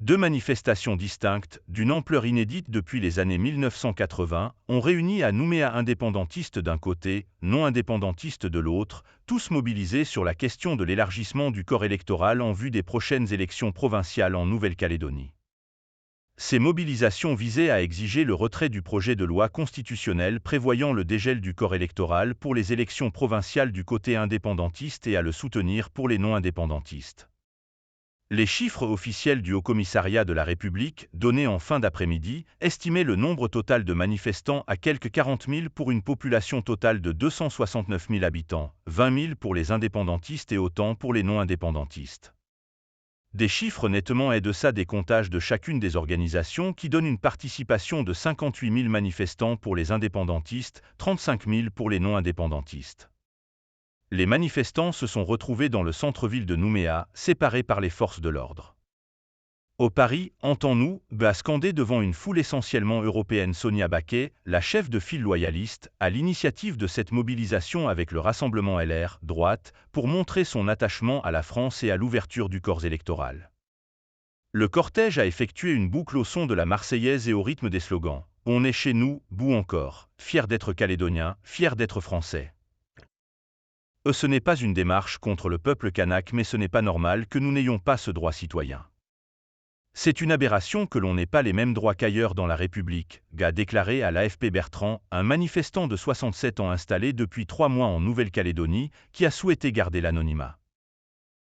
Deux manifestations distinctes, d'une ampleur inédite depuis les années 1980, ont réuni à Nouméa indépendantistes d'un côté, non indépendantistes de l'autre, tous mobilisés sur la question de l'élargissement du corps électoral en vue des prochaines élections provinciales en Nouvelle-Calédonie. Ces mobilisations visaient à exiger le retrait du projet de loi constitutionnelle prévoyant le dégel du corps électoral pour les élections provinciales du côté indépendantiste et à le soutenir pour les non-indépendantistes. Les chiffres officiels du Haut-Commissariat de la République, donnés en fin d'après-midi, estimaient le nombre total de manifestants à quelque 40 000 pour une population totale de 269 000 habitants, 20 000 pour les indépendantistes et autant pour les non-indépendantistes. Des chiffres nettement en deçà des comptages de chacune des organisations qui donnent une participation de 58 000 manifestants pour les indépendantistes, 35 000 pour les non-indépendantistes. Les manifestants se sont retrouvés dans le centre-ville de Nouméa, séparés par les forces de l'ordre. Au Paris, entend-nous, a scandé devant une foule essentiellement européenne Sonia Baquet, la chef de file loyaliste, à l'initiative de cette mobilisation avec le Rassemblement LR, droite, pour montrer son attachement à la France et à l'ouverture du corps électoral. Le cortège a effectué une boucle au son de la Marseillaise et au rythme des slogans « On est chez nous, bout encore, fier d'être calédonien, fier d'être français ». Ce n'est pas une démarche contre le peuple kanak, mais ce n'est pas normal que nous n'ayons pas ce droit citoyen. C'est une aberration que l'on n'ait pas les mêmes droits qu'ailleurs dans la République, a déclaré à l'AFP Bertrand, un manifestant de 67 ans installé depuis 3 mois en Nouvelle-Calédonie, qui a souhaité garder l'anonymat.